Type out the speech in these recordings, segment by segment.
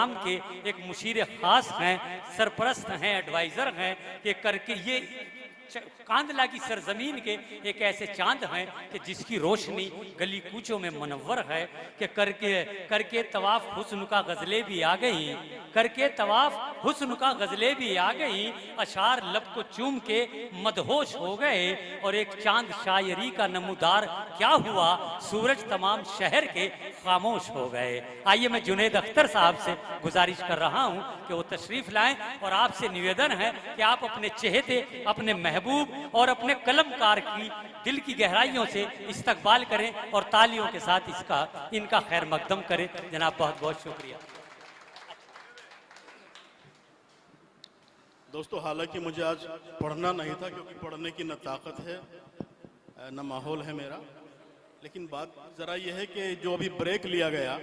Programme के एक मुशीर खास हैं, सरपरस्त हैं, एडवाइज़र हैं कि करके ये कांदला की सरजमीन के एक ऐसे चांद हैं कि जिसकी रोशनी गली कूचों में मुनव्वर है कि करके करके तवाफ हुस्न का गज़लें भी आ गई, करके तवाफ हुस्न का गज़लें भी आ गई, अशार लब को चूम के मदहोश हो गए और एक चांद शायरी का नमूदार क्या हुआ, सूरज तमाम शहर के खामोश हो गए। आइए मैं जुनेद अख्तर साहब से गुजारिश कर रहा हूं कि वो तशरीफ लाएं और आपसे निवेदन है कि आप अपने चहेते, अपने महबूब और अपने कलमकार की दिल की गहराइयों से इस्तकबाल करें और तालियों के साथ इनका खैर मकदम करें। जनाब बहुत बहुत शुक्रिया। दोस्तों, हालांकि मुझे आज पढ़ना नहीं था क्योंकि पढ़ने की न ताकत है न माहौल है मेरा, लेकिन बात ज़रा यह है कि जो अभी ब्रेक लिया गया,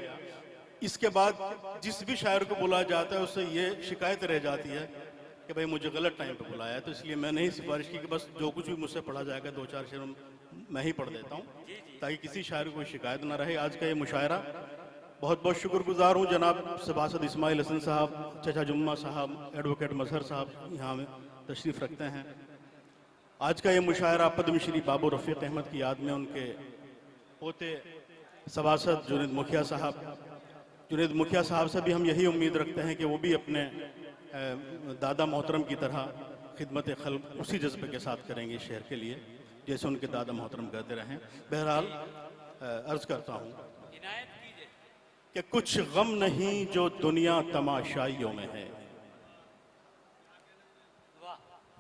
इसके बाद जिस भी शायर को बुलाया जाता है उससे ये शिकायत रह जाती है कि भाई मुझे गलत टाइम पे बुलाया है। तो इसलिए मैंने ही सिफारिश की कि बस जो कुछ भी मुझसे पढ़ा जाएगा 2-4 शेर मैं ही पढ़ देता हूँ ताकि किसी शायर को कोई शिकायत ना रहे। आज का ये मुशायरा बहुत बहुत शुक्रगुजार हूँ जनाब सभासद इस्माइल हसन साहब, चचा जुम्मा साहब, एडवोकेट मजहर साहब यहाँ में तशरीफ़ रखते हैं। आज का ये मुशायरा पद्मश्री बाबू रफ़ीक अहमद की याद में उनके पोते सभासद जुनेद मुखिया साहब से भी हम यही उम्मीद रखते हैं कि वो भी अपने दादा मोहतरम की तरह खिदमत खल्क उसी जज्बे के साथ करेंगे शहर के लिए जैसे उनके दादा मोहतरम करते रहें। बहरहाल अर्ज़ करता हूँ कि कुछ गम नहीं जो दुनिया तमाशाइयों में है,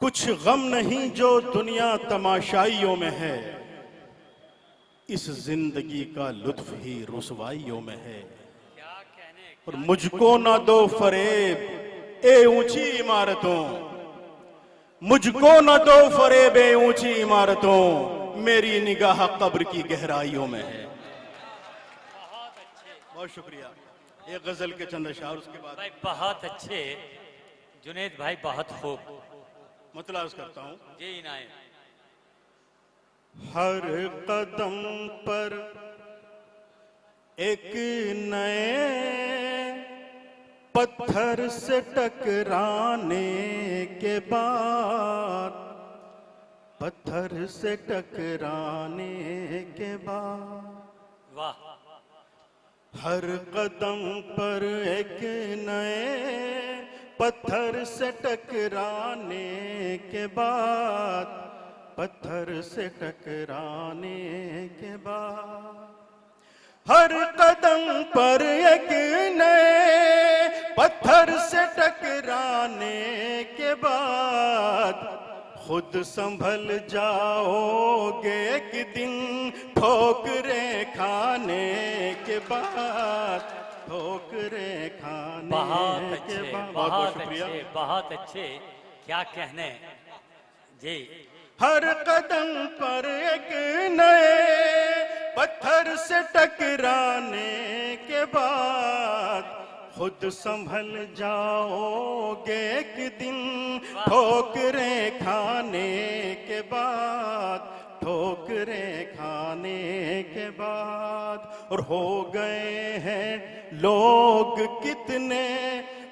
कुछ गम नहीं जो दुनिया तमाशाइयों में है, इस जिंदगी का लुत्फ ही रुसवाइयों में है। और मुझको ना दो फरेब ए ऊंची इमारतों, मुझको न दो फरेब ए ऊंची इमारतों, मेरी निगाह कब्र की गहराइयों में है। बहुत शुक्रिया। एक गजल के चंद अशार उसके बाद। भाई बहुत अच्छे जुनेद भाई, बहुत खूब। मतलब करता हूँ जी इनायत। हर कदम पर एक नए पत्थर से टकराने के बाद, पत्थर से टकराने के बाद, वाह, हर कदम पर एक नए पत्थर से टकराने के बाद, पत्थर से टकराने के बाद, हर कदम पर एक नए पत्थर से टकराने के बाद, खुद संभल जाओगे एक दिन ठोकरें खाने के बाद, ठोकरें खाने के बाद। बहुत अच्छे, बहुत अच्छे, क्या कहने जी। हर कदम पर एक नए पत्थर से टकराने के बाद, खुद संभल जाओगे एक दिन ठोकरें खाने के बाद, ठोकरें खाने के बाद। और हो गए हैं लोग कितने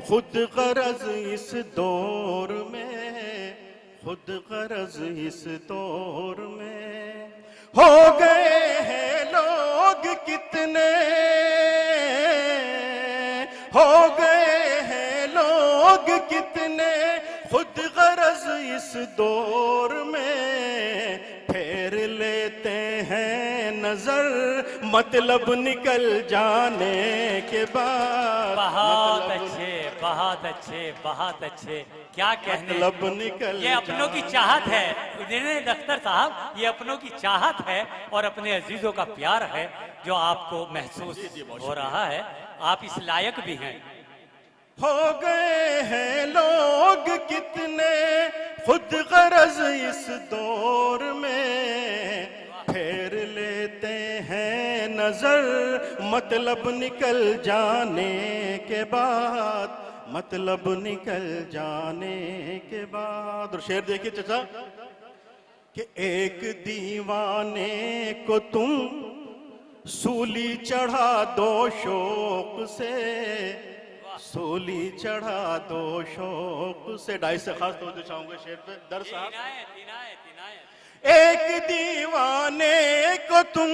खुद गरज इस दौर में, खुद गरज इस दौर में। हो गए हैं लोग कितने, हो गए हैं लोग कितने खुद गरज इस दौर में। फेर लेते हैं नजर मतलब निकल जाने के बाद। बहुत अच्छे, बहुत अच्छे, बहुत अच्छे, क्या कहने। मतलब निकल, ये अपनों की चाहत है जुनेद अख्तर साहब, ये अपनों की चाहत है और अपने अजीजों का प्यार है जो आपको महसूस हो रहा है। आप इस लायक भी हैं। हो गए हैं लोग कितने खुद गरज इस दौर में। फेर लेते हैं नजर मतलब निकल जाने के बाद, मतलब निकल जाने के बाद। और शेर देखिए चचा कि एक दीवाने को तुम सूली चढ़ा दो शौक से, सूली चढ़ा दो शौक से। डाइस से खास तौर चाहूंगा शेर पे दर साहब। इनायत इनायत इनायत। एक दीवाने को तुम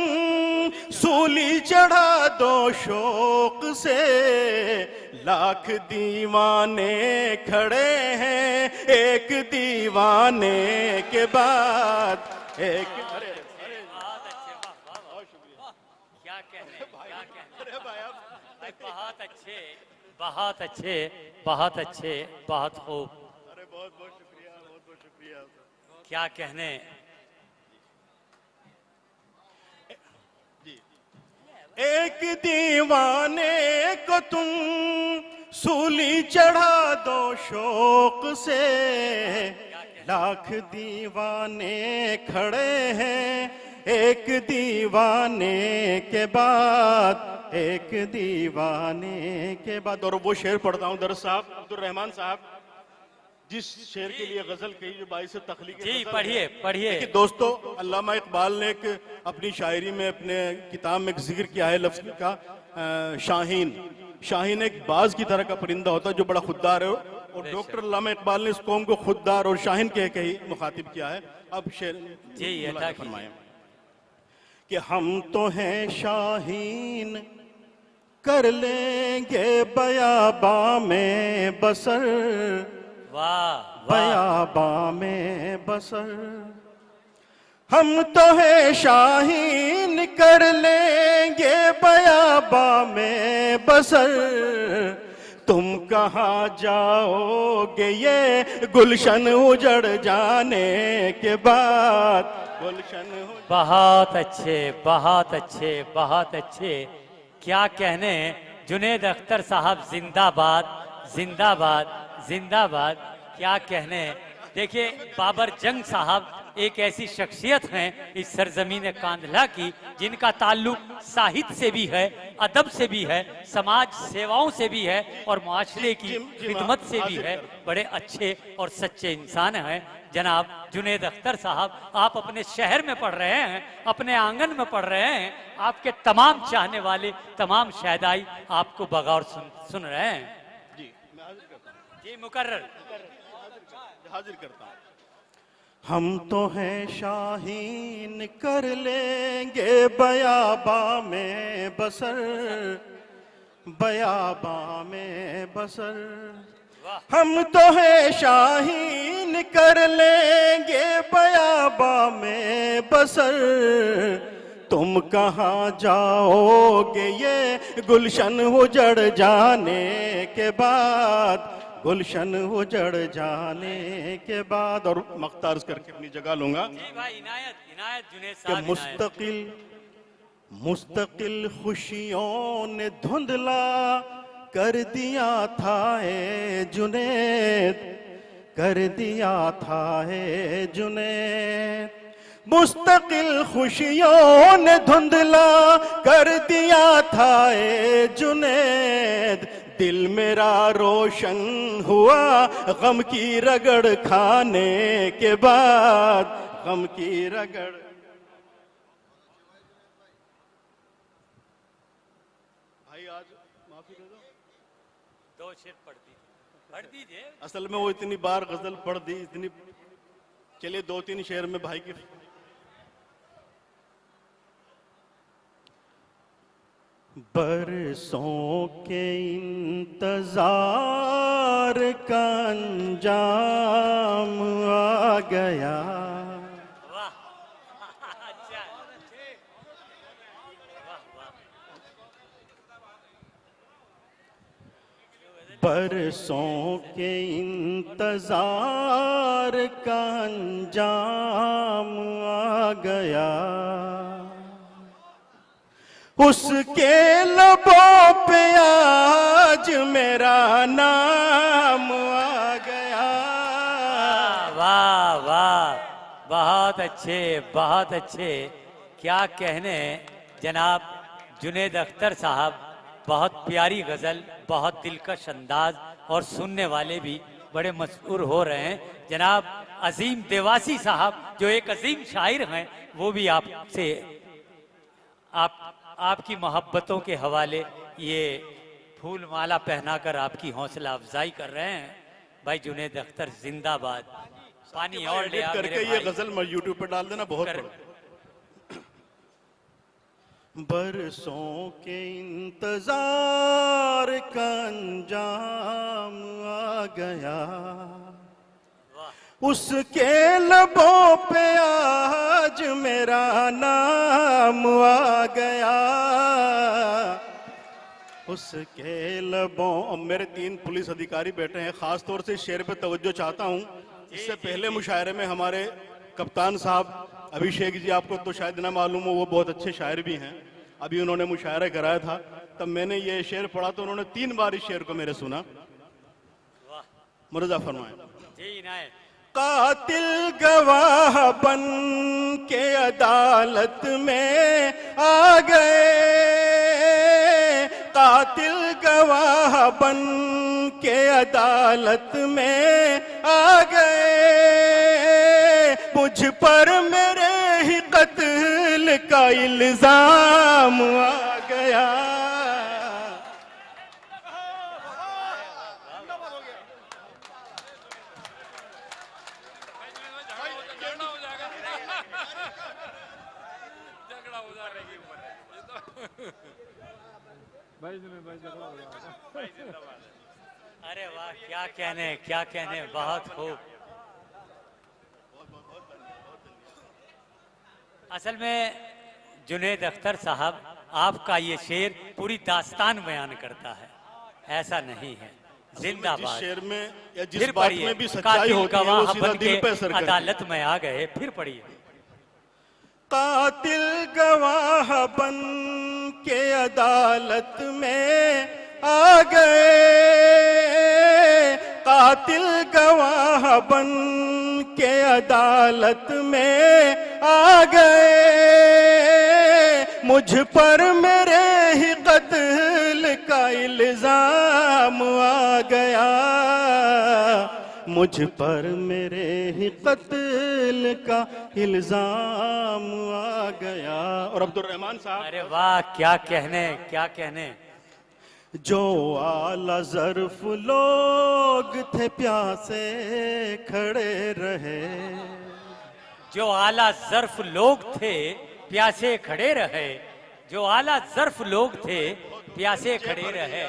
सूली चढ़ा दो शौक से, लाख दीवाने खड़े हैं एक दीवाने के बाद एक। अरे बहुत अच्छे, वाह वाह वाह, क्या कहने, क्या कहने। अरे भाई आप बहुत अच्छे, बहुत अच्छे, बहुत अच्छे, बहुत खूब। अरे बहुत बहुत शुक्रिया, बहुत बहुत शुक्रिया। क्या कहने। एक दीवाने को तुम सूली चढ़ा दो शौक से, लाख दीवाने खड़े हैं एक दीवाने के बाद एक दीवाने के बाद। और वो शेर पढ़ता हूँ दर साहब, अब्दुल रहमान साहब जिस शेर के लिए गजल कही जो बाईस तख्लीक जी पढ़िए पढ़िए। देखिए दोस्तों, अल्लामा इकबाल ने एक अपनी शायरी में अपने किताब में एक जिक्र किया है लफ्ज का शाहीन। शाहीन एक बाज की तरह का परिंदा होता है जो बड़ा खुददार है, और डॉक्टर अल्लामा इकबाल ने इस कौम को खुददार और शाहीन कह के ही मुखातिब किया है। अब शेर जी अता फरमाएं कि हम तो हैं शाहीन कर लेंगे बयाबा में बसर, वाह वाह। बयाबा में बसर। हम तो है शाहीन कर लेंगे बयाबा में बसर, तुम कहाँ जाओगे ये गुलशन उजड़ जाने के बाद। गुलशन बहुत अच्छे, बहुत अच्छे, बहुत अच्छे। क्या कहने। जुनेद अख्तर साहब जिंदाबाद, जिंदाबाद, जिंदाबाद। क्या कहने। देखिए बाबर जंग साहब एक ऐसी शख्सियत हैं इस सरजमीन कांधला की जिनका ताल्लुक साहित्य से भी है, अदब से भी है, समाज सेवाओं से भी है और माशरे की खिदमत से भी है। बड़े अच्छे और सच्चे इंसान हैं जनाब जुनेद अख्तर साहब। आप अपने शहर में पढ़ रहे हैं, अपने आंगन में पढ़ रहे हैं, आपके तमाम चाहने वाले, तमाम शहदाई आपको बगौर सुन रहे हैं। जी मैं हाजिर करता हूँ, जी मुकर्रर हाजिर करता हूँ। हम तो हैं शाहीन कर लेंगे बयाबा में बसर, बयाबा में बसर। हम तो हैं शाहीन कर लेंगे बयाबा में बसर, तुम कहाँ जाओगे ये गुलशन उजड़ जाने के बाद। गुलशन उजड़ जाने के बाद। और मख्तार्ज करके अपनी जगह लूंगा जी भाई। इनायत इनायत जुनेद कि साहब। इनायत। मुस्तकिल मुस्तकिल खुशियों ने धुंधला कर दिया था ए जुनेद, कर दिया था ए जुनेद। मुस्तकिल खुशियों ने धुंधला कर दिया था ए जुनेद, दिल मेरा रोशन हुआ गम की रगड़ खाने के बाद। गम की रगड़। भाई आज माफी दे दो, दो शेर पढ़ दीजिए। असल में वो इतनी बार गजल पढ़ दी, इतनी। चलिए दो तीन शेर में भाई की। बरसों के इंतजार का अंजाम आ गया। वाह अच्छा। वाह वाह। बरसों के इंतजार का अंजाम आ गया, उसके लबों पे आज मेरा नाम आ गया। वाह वाह। बहुत अच्छे, बहुत अच्छे। क्या कहने जनाब जुनेद अख्तर साहब। बहुत प्यारी गज़ल, बहुत दिलकश अंदाज और सुनने वाले भी बड़े मशहूर हो रहे हैं। जनाब अजीम देवासी साहब जो एक अजीम शायर हैं, वो भी आपसे आपकी मोहब्बतों के हवाले ये फूल माला पहनाकर आपकी हौसला अफजाई कर रहे हैं। भाई जुनेद अख्तर जिंदाबाद। पानी और ले एडिट आ करके मेरे ये भाई। गजल मैं यूट्यूब पे डाल देना, बहुत कर- बड़ा। बरसों के इंतजार का अंजाम आ गया, वाह उसके लबों पे आज मेरा नाम आ गया, उसके लबों। और मेरे 3 पुलिस अधिकारी बैठे हैं, खास तौर से इस शेर पे तवज्जो चाहता हूँ। इससे पहले मुशायरे में हमारे कप्तान साहब अभिषेक जी, आपको तो शायद ना मालूम हो, वो बहुत अच्छे शायर भी हैं। अभी उन्होंने मुशायरा कराया था, तब मैंने ये शेर पढ़ा तो उन्होंने 3 बार इस शेर को मेरे सुना। वाह मुर्जा फरमाए। जी इनायत। कातिल गवाह बन के अदालत में आ गए, कातिल गवाह बन के अदालत में आ गए, मुझ पर मेरे ही कत्ल का इल्जाम आ गया। अरे वाह क्या कहने, क्या कहने, बहुत खूब। असल में जुनेद अख्तर साहब, आपका ये शेर पूरी दास्तान बयान करता है, ऐसा नहीं है। जिस जिंदाबाद। शेर में या जिस फिर बात पढ़िए। में भी सच्चाई कातिल होती है, वो गवाह सीधा बन दिल पे असर के करती है। अदालत में आ गए। फिर पढ़िए। कातिल गवाह बन के अदालत में आ गए, कातिल गवाह बन के अदालत में आ गए, मुझ पर मेरे ही कत्ल का इल्जाम आ गया, मुझ पर मेरे ही कत्ल का इल्जाम आ गया। और अब्दुल रहमान साहब, अरे वाह क्या कहने, क्या कहने। जो आला ज़र्फ लोग थे प्यासे खड़े रहे, जो आला ज़र्फ लोग थे प्यासे खड़े रहे, जो आला ज़र्फ लोग थे प्यासे खड़े रहे,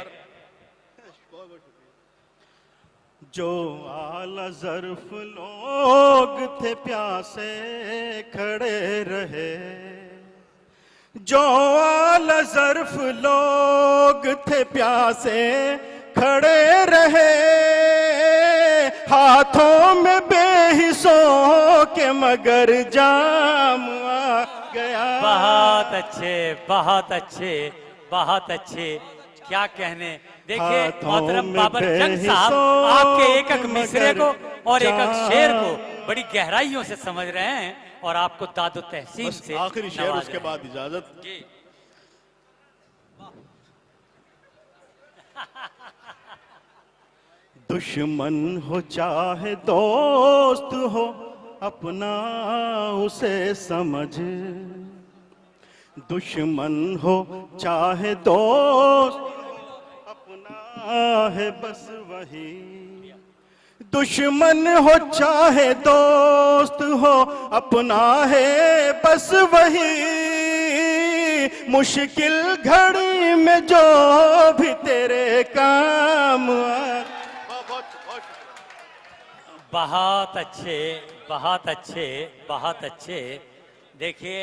जो आला ज़र्फ लोग थे प्यासे खड़े रहे, जो आला ज़र्फ लोग थे प्यासे खड़े रहे, हाथों में बेहिस्सों के मगर जाम आ गया। बहुत अच्छे, बहुत अच्छे, बहुत अच्छे। क्या कहने। देखिए हाथों मोहतरम में बाबर जंग साहब, बेहिस्सों आपके एक एक के मिसरे को मगर और एक एक शेर को जाम। बड़ी गहराइयों से समझ रहे हैं और आपको दादो तहसीन बस से आखिरी शेर, नवाज उसके रहे हैं। बाद इजाजत। जी। दुश्मन हो चाहे दोस्त हो, अपना उसे समझ, दुश्मन हो चाहे दोस्त, अपना है बस वही, दुश्मन हो चाहे दोस्त हो, अपना है बस वही, मुश्किल घड़ी में जो भी तेरे काम आ। बहुत अच्छे, बहुत अच्छे, बहुत अच्छे। देखिए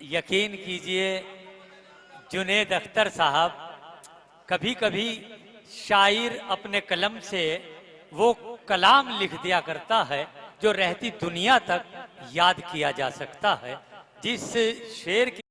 यकीन कीजिए जुनेद अख्तर साहब, कभी कभी शायर अपने कलम से वो कलाम लिख दिया करता है जो रहती दुनिया तक याद किया जा सकता है। जिस शेर की